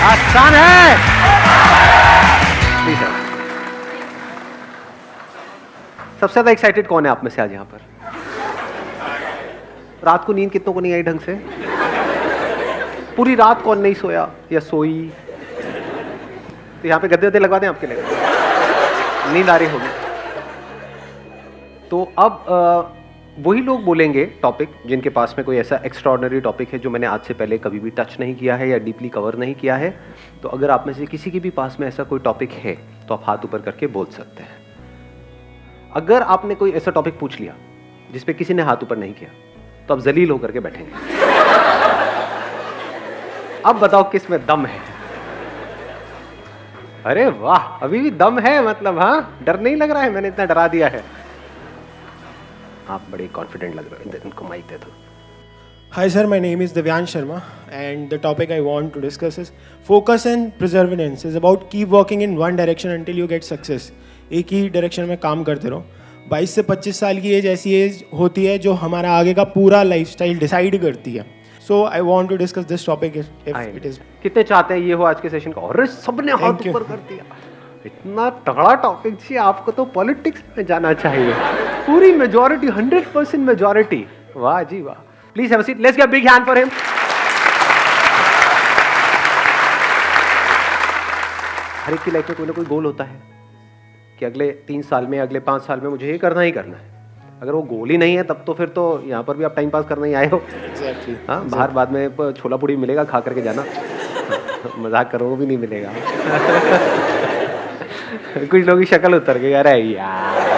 आसान है। सबसे ज्यादा एक्साइटेड कौन है आप में से आज यहाँ पर? रात को नींद कितनों को नहीं आई ढंग से? पूरी रात कौन नहीं सोया या सोई? तो यहाँ पे गद्दे गद्दे लगवा दें आपके लिए, नींद आ रही होगी। तो अब वही लोग बोलेंगे टॉपिक जिनके पास में कोई ऐसा एक्स्ट्राऑर्डिनरी टॉपिक है जो मैंने आज से पहले कभी भी टच नहीं किया है या डीपली कवर नहीं किया है। तो अगर आप में से किसी के भी पास में ऐसा कोई टॉपिक है तो आप हाथ ऊपर करके बोल सकते हैं। अगर आपने कोई ऐसा टॉपिक पूछ लिया जिस पे किसी ने हाथ ऊपर नहीं किया तो आप जलील होकर के बैठेंगे। अब बताओ किस में दम है? अरे वाह, अभी भी दम है, मतलब हाँ, डर नहीं लग रहा है, मैंने इतना डरा दिया है। आप बड़े कॉन्फिडेंट लग रहे हैं, इनको माइक दे दो। Hi sir, my name is Divyansh Sharma and the topic I want to discuss is focus and perseverance is about keep working in one direction until you get success. एक ही direction में काम करते रहो। 22 से 25 साल की as ऐसी as होती है जो हमारा आगे का पूरा लाइफस्टाइल डिसाइड करती है। So I want to discuss this topic if it is. कितने चाहते हैं ये हो आज के सेशन का? और सबने हाथ ऊपर कर दिया। इतना तगड़ा टॉपिक जी, आपको तो पॉलिटिक्स में जाना चाहिए। पूरी मेजॉरिटी, 100% मेजॉरिटी। वाह जी वाह। Please have a seat, let's give a big hand for him. हर एक की लाइफ में कोई ना कोई गोल होता है कि अगले 3 साल में, अगले 5 साल में मुझे ये करना ही करना है। अगर वो गोल ही नहीं है तब तो फिर तो यहाँ पर भी आप टाइम पास करने ही आए हो। Exactly. हाँ, बाहर बाद में छोला पूड़ी मिलेगा, खा करके जाना। मजाक करो, वो भी नहीं मिलेगा। कुछ लोगों की शक्ल उतर गई, अरे यार।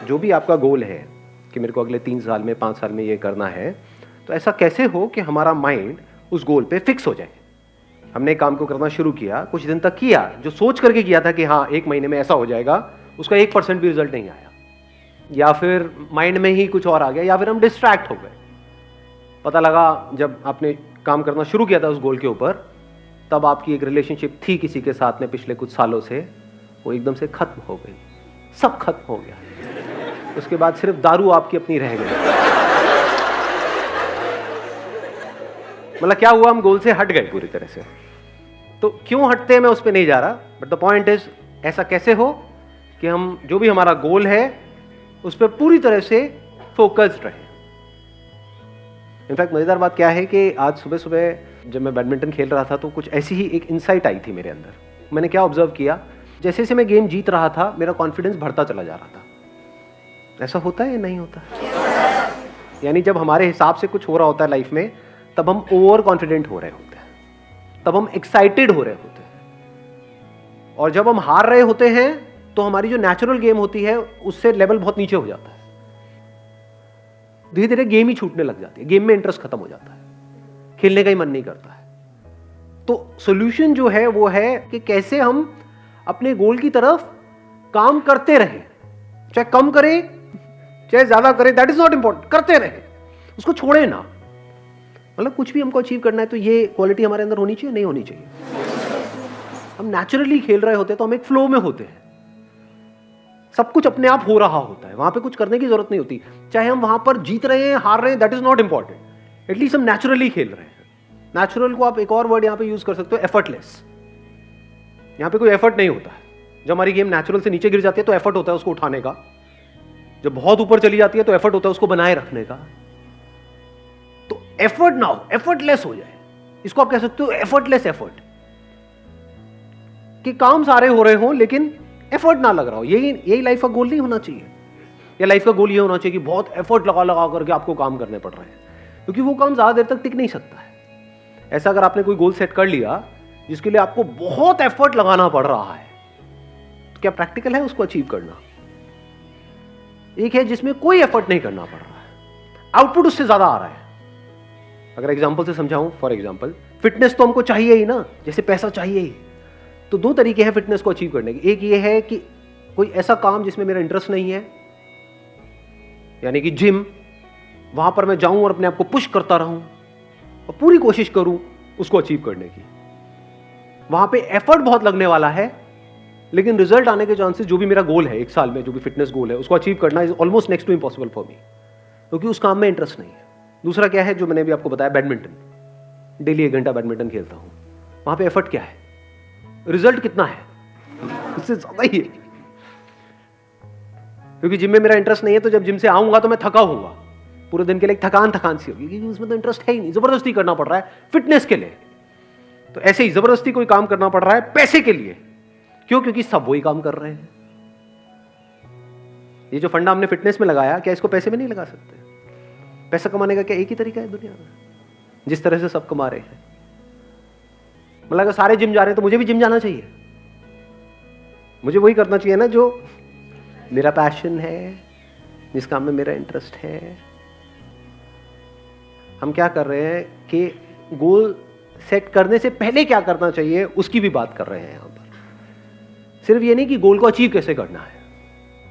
जो भी आपका गोल है कि मेरे को अगले 3 साल में, 5 साल में ये करना है, तो ऐसा कैसे हो कि हमारा माइंड उस गोल पे फिक्स हो जाए। हमने काम को करना शुरू किया, कुछ दिन तक किया, जो सोच करके किया था कि हाँ 1 महीने में ऐसा हो जाएगा, उसका 1% भी रिजल्ट नहीं आया, या फिर माइंड में ही कुछ और आ गया, या फिर हम डिस्ट्रैक्ट हो गए। पता लगा जब आपने काम करना शुरू किया था उस गोल के ऊपर, तब आपकी एक रिलेशनशिप थी किसी के साथ में पिछले कुछ सालों से, वो एकदम से खत्म हो गई, सब खत्म हो गया। उसके बाद सिर्फ दारू आपकी अपनी रह गई। मतलब क्या हुआ, हम गोल से हट गए पूरी तरह से। तो क्यों हटते हैं मैं उस पर नहीं जा रहा, बट द पॉइंट इज ऐसा कैसे हो कि हम जो भी हमारा गोल है उस पर पूरी तरह से फोकस्ड रहे। इनफैक्ट मजेदार बात क्या है कि आज सुबह सुबह जब मैं बैडमिंटन खेल रहा था तो कुछ ऐसी ही एक इंसाइट आई थी मेरे अंदर। मैंने क्या ऑब्जर्व किया, जैसे जैसे मैं गेम जीत रहा था मेरा कॉन्फिडेंस बढ़ता चला जा रहा था। ऐसा होता है या नहीं होता? यानी जब हमारे हिसाब से कुछ हो रहा होता है लाइफ में, तब हम ओवर कॉन्फिडेंट हो रहे होते हैं, तब हम एक्साइटेड हो रहे होते हैं। और जब हम हार रहे होते हैं तो हमारी जो नेचुरल गेम होती है उससे लेवल बहुत नीचे हो जाता है। धीरे धीरे गेम ही छूटने लग जाती है, गेम में इंटरेस्ट खत्म हो जाता है, खेलने का ही मन नहीं करता है। तो सॉल्यूशन जो है वो है कि कैसे हम अपने गोल की तरफ काम करते रहें, चाहे कम करें चाहे ज्यादा करें, दैट इज नॉट इंपॉर्टेंट, करते रहें, उसको छोड़े ना। मतलब कुछ भी हमको अचीव करना है तो ये क्वालिटी हमारे अंदर होनी चाहिए, नहीं होनी चाहिए? हम नेचुरली खेल रहे होते हैं तो हम एक फ्लो में होते हैं, सब कुछ अपने आप हो रहा होता है, वहां पे कुछ करने की जरूरत नहीं होती। चाहे हम वहां पर जीत रहे हैं, हार रहे हैं, that is not important, at least हम नेचुरली खेल रहे हैं। नेचुरल को आप एक और वर्ड यहां पे यूज कर सकते हो, एफर्टलेस। यहां पे कोई एफर्ट नहीं होता है। जब हमारी गेम नेचुरल से नीचे गिर जाती है तो एफर्ट होता है उसको उठाने का, जब बहुत ऊपर चली जाती है तो एफर्ट होता है उसको बनाए रखने का। तो एफर्ट ना हो, एफर्टलेस हो जाए, इसको आप कह सकते हो एफर्टलेस एफर्ट, कि काम सारे हो रहे हो लेकिन एफर्ट ना लग रहा हो। यही लाइफ का गोल नहीं होना चाहिए। या लाइफ का गोल ये होना चाहिए कि बहुत एफर्ट लगा लगा करके आपको काम करने पड़ रहे हैं, क्योंकि वो काम ज्यादा देर तक टिक नहीं सकता है। ऐसा अगर आपने कोई गोल सेट कर लिया जिसके लिए आपको बहुत एफर्ट लगाना पड़ रहा है, तो क्या प्रैक्टिकल है उसको अचीव करना? एक है जिसमें कोई एफर्ट नहीं करना पड़ रहा है, आउटपुट उससे ज्यादा आ रहा है। अगर एग्जांपल से समझाऊं, फॉर एग्जांपल फिटनेस तो हमको चाहिए ही ना, जैसे पैसा चाहिए ही। तो 2 तरीके हैं फिटनेस को अचीव करने के। एक ये है कि कोई ऐसा काम जिसमें मेरा इंटरेस्ट नहीं है, यानी कि जिम, वहां पर मैं जाऊं और अपने आप को पुश करता रहूं और पूरी कोशिश करूं उसको अचीव करने की। वहां पे एफर्ट बहुत लगने वाला है, लेकिन रिजल्ट आने के चांसेस, जो भी मेरा गोल है 1 साल में, जो भी फिटनेस गोल है, उसको अचीव करना is almost next to impossible for me, क्योंकि उस काम में इंटरेस्ट नहीं है। दूसरा क्या है, जो मैंने अभी आपको बताया, बैडमिंटन। डेली 1 घंटा बैडमिंटन खेलता हूँ, वहां पे एफर्ट क्या है, रिजल्ट कितना है, उससे ज्यादा ही है। क्योंकि जिम में मेरा इंटरेस्ट नहीं है, तो जब जिम से आऊंगा तो मैं थका होऊंगा, पूरे दिन के लिए थकान सी होगी, क्योंकि उसमें तो इंटरेस्ट है ही नहीं, जबरदस्ती करना पड़ रहा है फिटनेस के लिए। तो ऐसे ही जबरदस्ती कोई काम करना पड़ रहा है पैसे के लिए। क्यों? क्योंकि सब वही काम कर रहे हैं। ये जो फंडा हमने फिटनेस में लगाया, क्या इसको पैसे में नहीं लगा सकते? पैसा कमाने का क्या एक ही तरीका है दुनिया में, जिस तरह से सब कमा रहे हैं? मतलब अगर सारे जिम जा रहे हैं तो मुझे भी जिम जाना चाहिए, मुझे वही करना चाहिए ना जो मेरा पैशन है, जिस काम में मेरा इंटरेस्ट है। हम क्या कर रहे हैं कि गोल सेट करने से पहले क्या करना चाहिए उसकी भी बात कर रहे हैं यहां पर। सिर्फ ये नहीं कि गोल को अचीव कैसे करना है,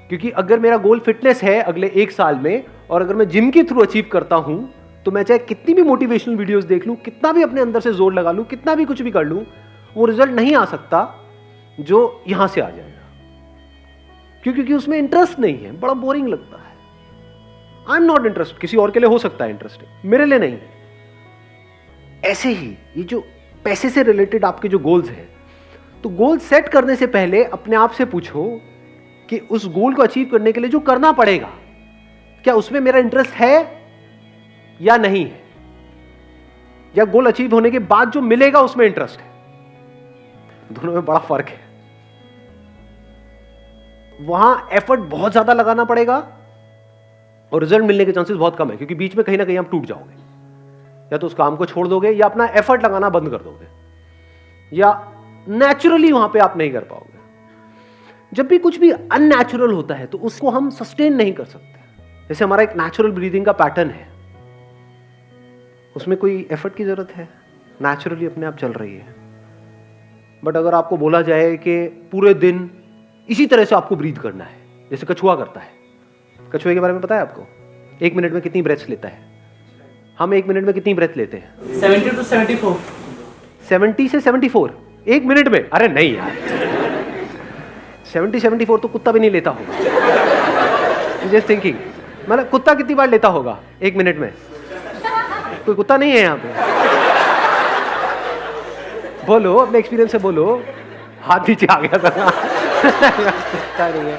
क्योंकि अगर मेरा गोल फिटनेस है अगले 1 साल में, और अगर मैं जिम के थ्रू अचीव करता हूं, तो मैं चाहे कितनी भी मोटिवेशनल वीडियोस देख लूं, कितना भी अपने अंदर से जोर लगा लूं, कितना भी कुछ भी कर लूं, वो रिजल्ट नहीं आ सकता जो यहां से आ जाएगा। क्योंकि उसमें इंटरेस्ट नहीं है, बड़ा बोरिंग लगता है। I am not interested. किसी और के लिए हो सकता है इंटरेस्टिंग, मेरे लिए नहीं। ऐसे ही ये जो पैसे से रिलेटेड आपके जो गोल्स हैं, तो गोल सेट करने से पहले अपने आप से पूछो कि उस गोल को अचीव करने के लिए जो करना पड़ेगा, क्या उसमें मेरा इंटरेस्ट है या नहीं है, या गोल अचीव होने के बाद जो मिलेगा उसमें इंटरेस्ट है। दोनों में बड़ा फर्क है। वहां एफर्ट बहुत ज्यादा लगाना पड़ेगा और रिजल्ट मिलने के चांसेस बहुत कम है, क्योंकि बीच में कहीं ना कहीं आप टूट जाओगे, या तो उस काम को छोड़ दोगे, या अपना एफर्ट लगाना बंद कर दोगे, या नेचुरली वहां पे आप नहीं कर पाओगे। जब भी कुछ भी अननेचुरल होता है तो उसको हम सस्टेन नहीं कर सकते। जैसे हमारा एक नेचुरल ब्रीदिंग का पैटर्न है, उसमें कोई एफर्ट की जरूरत है, नेचुरली अपने आप चल रही है। बट अगर आपको बोला जाए कि पूरे दिन इसी तरह से आपको ब्रीथ करना है, जैसे कछुआ करता है। कछुए के बारे में पता है आपको? 1 मिनट में कितनी ब्रेथ्स लेता है? हम 1 मिनट में कितनी ब्रेथ लेते हैं? 70 to 74। 70 से 74 1 मिनट में? अरे नहीं यार, 70-74 तो कुत्ता भी नहीं लेता होगा। जस्ट थिंकिंग, मतलब कुत्ता कितनी बार लेता होगा 1 मिनट में? कोई कुत्ता नहीं है यहाँ पे? बोलो, अपने एक्सपीरियंस से बोलो। हाथ नीचे आ गया था। कुत्ता नहीं है,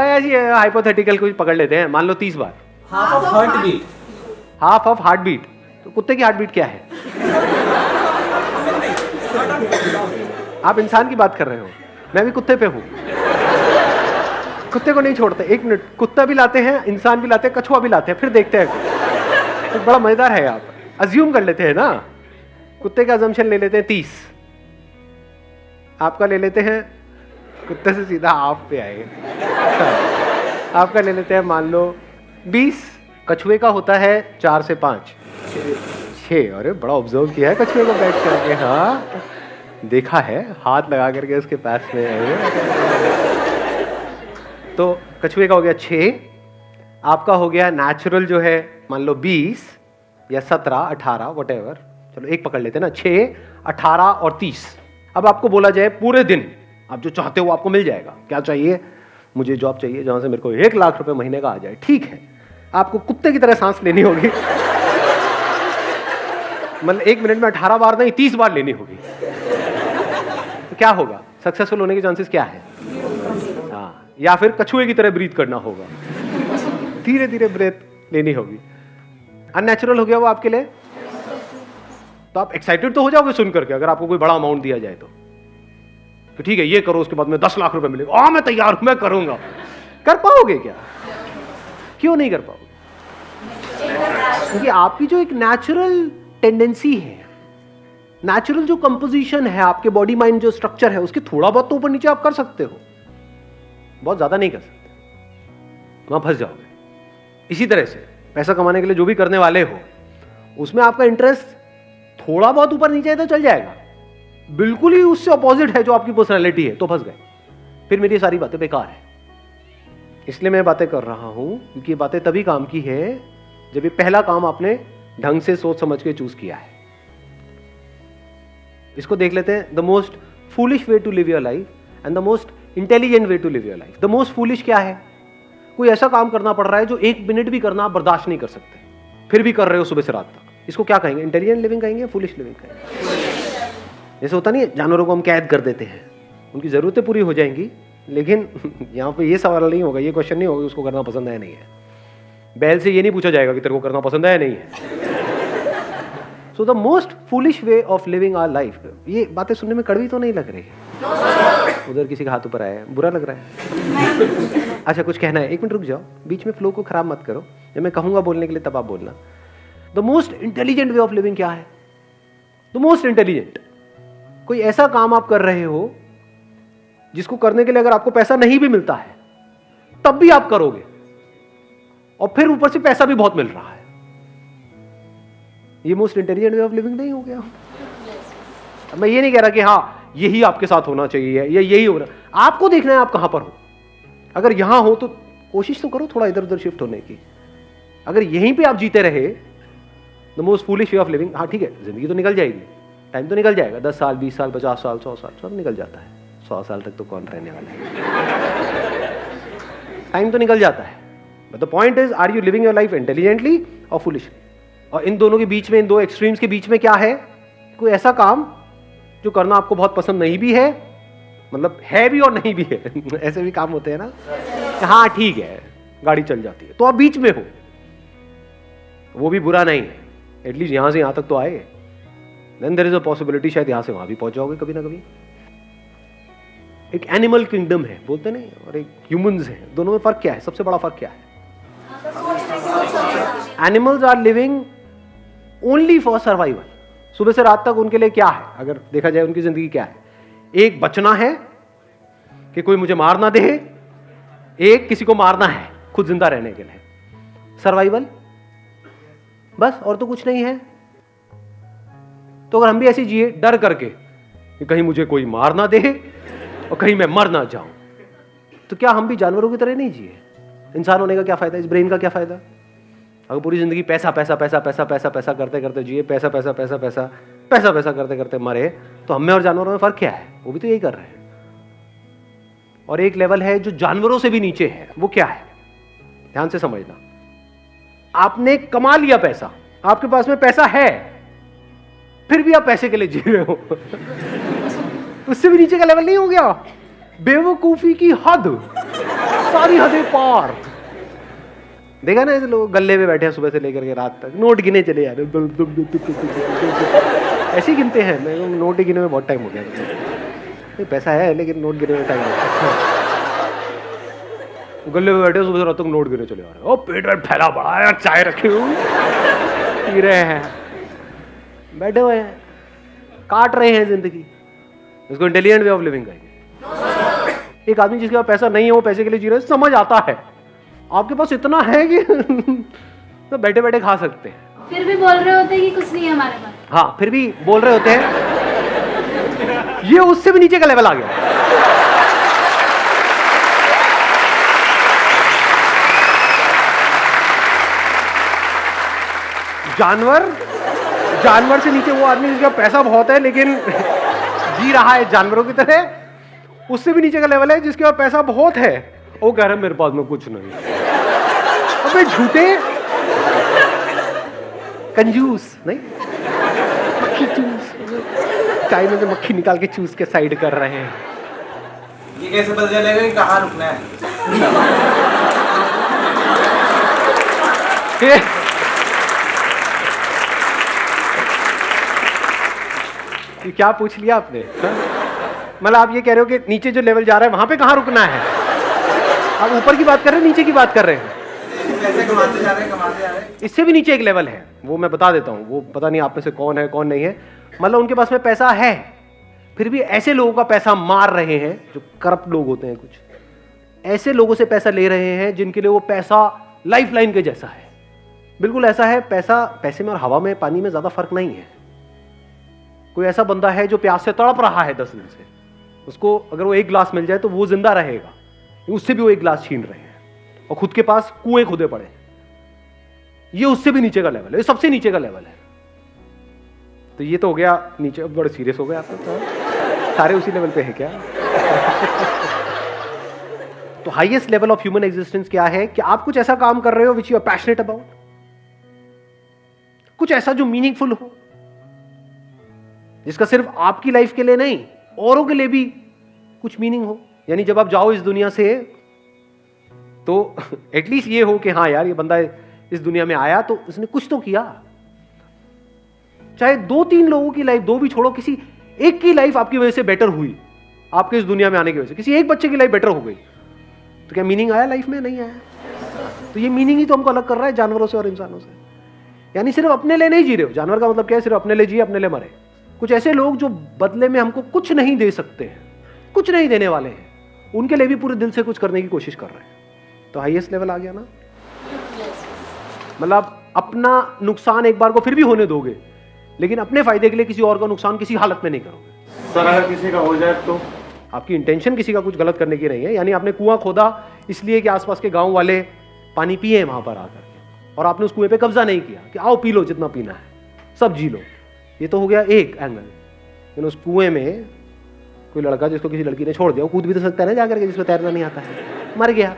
ऐसी हाइपोथेटिकल कुछ पकड़ लेते हैं। मान लो 30 बार। Half of heart beat. Half of heart beat. तो कुत्ते की हार्ट बीट क्या है? आप इंसान की बात कर रहे हो, मैं भी कुत्ते पे हूं। कुत्ते को नहीं छोड़ते 1 मिनट। कुत्ता भी लाते हैं, इंसान भी लाते हैं, कछुआ भी लाते हैं, फिर देखते हैं। तो बड़ा मजेदार है। आप अज्यूम कर लेते हैं ना, कुत्ते का अजम्पशन ले लेते हैं 30, आपका ले लेते हैं, कुत्ते से सीधा आप पे आए, आपका ले लेते हैं मान लो 20, कछुए का होता है 4 से 5, 6। अरे बड़ा ऑब्जर्व किया है कछुए को बैठ करके। हाँ, देखा है, हाथ लगा करके उसके पास में। तो कछुए का हो गया 6, आपका हो गया नेचुरल जो है मान लो 20 या 17, 18 व्हाटएवर, चलो एक पकड़ लेते हैं ना, 6, 18 और 30। अब आपको बोला जाए पूरे दिन आप जो चाहते हो आपको मिल जाएगा। क्या चाहिए? मुझे जॉब चाहिए जहां से मेरे को 1 लाख रुपए महीने का आ जाए। ठीक है, आपको कुत्ते की तरह सांस लेनी होगी। मतलब 1 मिनट में 18 बार नहीं 30 बार लेनी होगी। तो क्या होगा? सक्सेसफुल होने के चांसेस क्या है? हाँ, या फिर कछुए की तरह ब्रीथ करना होगा, धीरे धीरे ब्रेथ लेनी होगी। अननेचुरल हो गया वो आपके लिए? तो आप एक्साइटेड तो हो जाओगे सुन करके, अगर आपको कोई बड़ा अमाउंट दिया जाए तो ठीक है ये करो, उसके बाद में 10 लाख रुपए मिलेगा, मैं तैयार हूं, मैं करूंगा। कर पाओगे क्या? क्यों नहीं कर पाओगे? क्योंकि आपकी जो एक नेचुरल टेंडेंसी है, नेचुरल जो कंपोजिशन है, आपके बॉडी माइंड जो स्ट्रक्चर है, उसके थोड़ा बहुत तो ऊपर नीचे आप कर सकते हो, बहुत ज्यादा नहीं कर सकते, वहां फंस जाओगे। इसी तरह से पैसा कमाने के लिए जो भी करने वाले हो, उसमें आपका इंटरेस्ट थोड़ा बहुत ऊपर नीचे है तो चल जाएगा, बिल्कुल ही उससे अपोजिट है जो आपकी पर्सनैलिटी है तो फंस गए, फिर मेरी सारी बातें बेकार है। इसलिए मैं बातें कर रहा हूं क्योंकि ये बातें तभी काम की है जब ये पहला काम आपने ढंग से सोच समझ के चूज किया है। इसको देख लेते हैं, the most foolish way to live your life and the most intelligent way to live your life. The most foolish क्या है? कोई ऐसा काम करना पड़ रहा है जो 1 मिनट भी करना आप बर्दाश्त नहीं कर सकते, फिर भी कर रहे हो सुबह से रात तक। इसको क्या कहेंगे? इंटेलिजेंट लिविंग कहेंगे, फूलिश लिविंग कहेंगे? जैसे होता नहीं है, जानवरों को हम कैद कर देते हैं, उनकी जरूरतें पूरी हो जाएंगी, लेकिन यहाँ पे ये सवाल नहीं होगा, ये क्वेश्चन नहीं होगा उसको करना पसंद है नहीं है। बैल से ये नहीं पूछा जाएगा कि तेरे को करना पसंद है नहीं है। So the most foolish way of living our life. ये बातें सुनने में कड़वी तो नहीं लग रही? उधर किसी का हाथ ऊपर आया है, बुरा लग रहा है? अच्छा, कुछ कहना है? 1 मिनट रुक जाओ, बीच में फ्लो को खराब मत करो। जब मैं कहूंगा बोलने के लिए तब आप बोलना। The most intelligent way of living क्या है? द मोस्ट इंटेलिजेंट, कोई ऐसा काम आप कर रहे हो जिसको करने के लिए अगर आपको पैसा नहीं भी मिलता है तब भी आप करोगे, और फिर ऊपर से पैसा भी बहुत मिल रहा है। ये most intelligent way of living नहीं हो गया? मैं ये नहीं कह रहा कि हाँ यही आपके साथ होना चाहिए या यही हो रहा। आपको देखना है आप कहां पर हो। अगर यहां हो तो कोशिश तो करो थोड़ा इधर उधर शिफ्ट होने की। अगर यहीं पे आप जीते रहे, the most foolish way of living, हाँ ठीक है, जिंदगी तो निकल जाएगी, टाइम तो निकल जाएगा, 10 साल 20 साल 50 साल 100 साल सब निकल जाता है। 100 साल तक तो कौन रहने वाला है? टाइम तो निकल जाता है, but the point is, are you living your life intelligently और फुलिशली? और इन दोनों के बीच में, इन दो एक्सट्रीम्स के बीच में क्या है? कोई ऐसा काम जो करना आपको बहुत पसंद नहीं भी है, मतलब है भी और नहीं भी है। ऐसे भी काम होते हैं ना, हाँ ठीक है गाड़ी चल जाती है, तो आप बीच में हो, वो भी बुरा नहीं है, एटलीस्ट यहां से यहां तक तो आए। Then there is a possibility शायद यहां से वहां भी पहुंच जाओगे कभी ना कभी। एक एनिमल किंगडम है बोलते नहीं, और एक ह्यूमंस है, दोनों में फर्क क्या है? सबसे बड़ा फर्क क्या है? Animals are living only for survival. सुबह से रात तक उनके लिए क्या है? अगर देखा जाए उनकी जिंदगी क्या है? एक बचना है कि कोई मुझे मार ना दे, एक किसी को मारना है खुद जिंदा रहने के लिए। सर्वाइवल बस, और तो कुछ नहीं है। तो अगर हम भी ऐसे जिए डर करके कि कहीं मुझे कोई मार ना दे और कहीं मैं मर ना जाऊं, तो क्या हम भी जानवरों की तरह नहीं जिए? इंसान होने का क्या फायदा? इस ब्रेन का क्या फायदा? अगर पूरी जिंदगी पैसा पैसा पैसा पैसा पैसा पैसा करते करते जिए, पैसा पैसा पैसा पैसा पैसा पैसा करते करते मरे, तो हमें और जानवरों में फर्क क्या है? वो भी तो यही कर रहे हैं। और एक लेवल है जो जानवरों से भी नीचे है, वो क्या है? ध्यान से समझना। आपने कमा लिया पैसा, आपके पास में पैसा है, फिर भी आप पैसे के लिए जी रहे हो। उससे भी नीचे का लेवल नहीं हो गया? बेवकूफी की हद, सारी हदें पार। देखा ना ऐसे लोग गल्ले में बैठे हैं सुबह से लेकर के रात तक, नोट गिने चले जा रहे, ऐसे ही गिनते हैं। मैं नोट गिने में बहुत टाइम हो गया। पैसा है लेकिन नोट गिने में टाइम हो गया। गले में बैठे सुबह से रात तक नोट गिने चले आ रहे हैं। ओ पेट वेट फैला पड़ा है, चाय रखे हुए पी रहे हैं, बैठे हुए हैं, काट रहे हैं जिंदगी। इसको इंटेलिजेंट वे ऑफ लिविंग कहेंगे। एक आदमी जिसके पास पैसा नहीं है, वो पैसे के लिए जी रहे, समझ आता है। आपके पास इतना है कि तो बैठे बैठे खा सकते हैं, फिर भी बोल रहे होते हैं कि कुछ नहीं है हमारे पास। हाँ, फिर भी बोल रहे होते हैं। ये उससे भी नीचे का लेवल आ गया। जानवर से नीचे वो आदमी जिसका पैसा बहुत है लेकिन जी रहा है जानवरों की तरह। उससे भी नीचे का लेवल है जिसके पास पैसा बहुत है, वो कह रहा है मेरे पास में कुछ नहीं। अबे झूठे कंजूस नहीं, मक्खी चूस, चाय में से मक्खी निकाल के चूस के साइड कर रहे हैं। ये कैसे पता चलेगा कि कहाँ रुकना है? ये क्या पूछ लिया आपने? मतलब आप ये कह रहे हो कि नीचे जो लेवल जा रहा है वहां पे कहाँ रुकना है? आप ऊपर की बात कर रहे हैं, नीचे की बात कर रहे हैं? पैसे कमाते जा रहे हैं। इससे भी नीचे एक लेवल है, वो मैं बता देता हूँ। वो पता नहीं आप में से कौन है कौन नहीं है। मतलब उनके पास में पैसा है, फिर भी ऐसे लोगों का पैसा मार रहे हैं जो करप्ट लोग होते हैं। कुछ ऐसे लोगों से पैसा ले रहे हैं जिनके लिए वो पैसा लाइफ लाइन के जैसा है। बिल्कुल ऐसा है, पैसे में और हवा में, पानी में ज्यादा फर्क नहीं है। कोई ऐसा बंदा है जो प्यास से तड़प रहा है 10 दिन से, उसको अगर वो 1 गिलास मिल जाए तो वो जिंदा रहेगा, उससे भी वो 1 गिलास छीन रहे हैं और खुद के पास कुएं खुदे पड़े। ये उससे भी नीचे का लेवल है, ये सबसे नीचे का लेवल है। तो ये तो हो गया नीचे, बड़े सीरियस हो गए आप तो। सारे उसी लेवल पे है क्या? तो highest level of human existence क्या है कि आप कुछ ऐसा काम कर रहे हो which you are passionate about, कुछ ऐसा जो मीनिंगफुल हो, जिसका सिर्फ आपकी लाइफ के लिए नहीं औरों के लिए भी कुछ मीनिंग हो। यानी जब आप जाओ इस दुनिया से तो एटलीस्ट ये हो कि हाँ यार ये बंदा इस दुनिया में आया तो उसने कुछ तो किया। चाहे 2-3 लोगों की लाइफ, 2 भी छोड़ो, किसी एक की लाइफ आपकी वजह से बेटर हुई, आपके इस दुनिया में आने की वजह से किसी एक बच्चे की लाइफ बेटर हो गई, तो क्या मीनिंग आया लाइफ में? नहीं आया। तो ये मीनिंग ही तो हमको अलग कर रहा है जानवरों से और इंसानों से। यानी सिर्फ अपने लिए नहीं जी रहे हो। जानवर का मतलब क्या है? सिर्फ अपने लिए जिए, अपने लिए मरे। कुछ ऐसे लोग जो बदले में हमको कुछ नहीं दे सकते हैं, कुछ नहीं देने वाले हैं, उनके लिए भी पूरे दिल से कुछ करने की कोशिश कर रहे हैं। तो हाईएस्ट लेवल आ गया ना। मतलब अपना नुकसान एक बार को फिर भी होने दोगे, लेकिन अपने फायदे के लिए किसी और का नुकसान किसी हालत में नहीं करोगे। सर अगर किसी का हो जाए तो? आपकी इंटेंशन किसी का कुछ गलत करने की नहीं है। यानी आपने कुआं खोदा इसलिए कि आसपास के गांव वाले पानी पिए वहां पर आकर के, और आपने उस कुएं पे कब्जा नहीं किया कि आओ पी लो जितना पीना है, सब जी लो। ये तो हो गया एक एंगल। लेकिन उस कुएं में कोई लड़का जिसको किसी लड़की ने छोड़ दिया, वो कूद भी तो सकता है ना जाकर के, जिसको तैरना नहीं आता है, मर गया।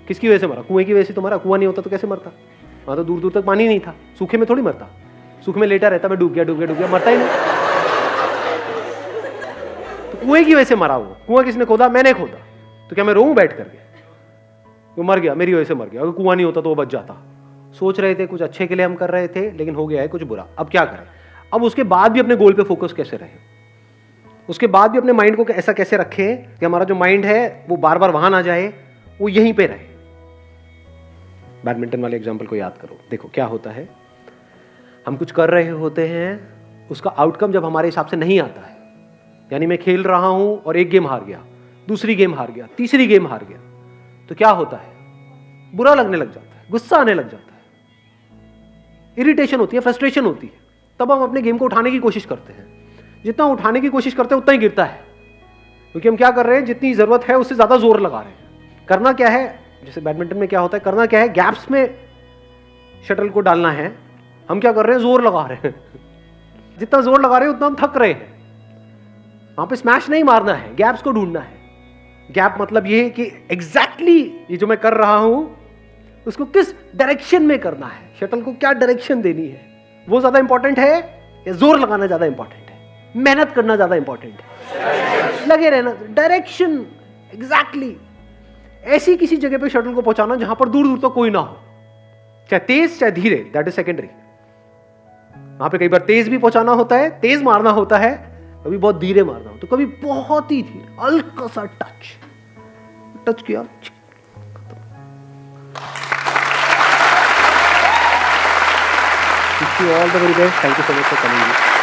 किसकी वजह से मरा? कुएं की वजह से तो मरा। कुआं नहीं होता तो कैसे मरता? वहां तो दूर दूर तक पानी नहीं था। सूखे में थोड़ी मरता, सूखे में लेटा रहता, मैं डूब गया डूब गया डूब गया, मरता ही नहीं। तो कुएं की वजह से मरा वो। कुआं किसने खोदा? मैंने खोदा। तो क्या मैं रोऊं बैठ करके? वो मर गया, मेरी वजह से मर गया। अगर कुआं नहीं होता तो वो बच जाता। सोच रहे थे कुछ अच्छे के लिए हम कर रहे थे, लेकिन हो गया है कुछ बुरा। अब क्या करें? अब उसके बाद भी अपने गोल पे फोकस कैसे रहे? उसके बाद भी अपने माइंड को ऐसा कैसे रखें कि हमारा जो माइंड है वो बार बार वहां ना जाए, वो यहीं पे रहे। बैडमिंटन वाले एग्जाम्पल को याद करो। देखो क्या होता है, हम कुछ कर रहे होते हैं, उसका आउटकम जब हमारे हिसाब से नहीं आता है, यानी मैं खेल रहा हूं और एक गेम हार गया, दूसरी गेम हार गया, तीसरी गेम हार गया, तो क्या होता है? बुरा लगने लग जाता है, गुस्सा आने लग जाता है, इरिटेशन होती है, फ्रस्ट्रेशन होती है। तब हम अपने गेम को उठाने की कोशिश करते हैं। जितना उठाने की कोशिश करते हैं उतना ही गिरता है, क्योंकि हम क्या कर रहे हैं, जितनी जरूरत है उससे ज्यादा जोर लगा रहे हैं। करना क्या है, जैसे बैडमिंटन में क्या होता है, करना क्या है, गैप्स में शटल को डालना है। हम क्या कर रहे हैं, जोर लगा रहे हैं। जितना जोर लगा रहे हैं उतना हम थक रहे हैं। वहां पे स्मैश नहीं मारना है, गैप्स को ढूंढना है। गैप मतलब ये है कि एग्जैक्टली ये जो मैं कर रहा हूं उसको किस डायरेक्शन में करना है, शटल को क्या डायरेक्शन देनी है, वो ज्यादा इंपॉर्टेंट है या जोर लगाना ज्यादा इंपॉर्टेंट है, मेहनत करना ज्यादा इंपॉर्टेंट है, लगे रहना, डायरेक्शन एग्जैक्टली ऐसी किसी जगह पे शटल को पहुंचाना जहां पर दूर दूर तक कोई ना हो, चाहे तेज चाहे धीरे, दैट इज सेकेंडरी। वहां पे कई बार तेज भी पहुंचाना होता है, तेज मारना होता है, कभी बहुत धीरे मारना होता है, कभी बहुत ही धीरे, हल्का सा टच किया। Wish you all the very best. Thank you so much for coming.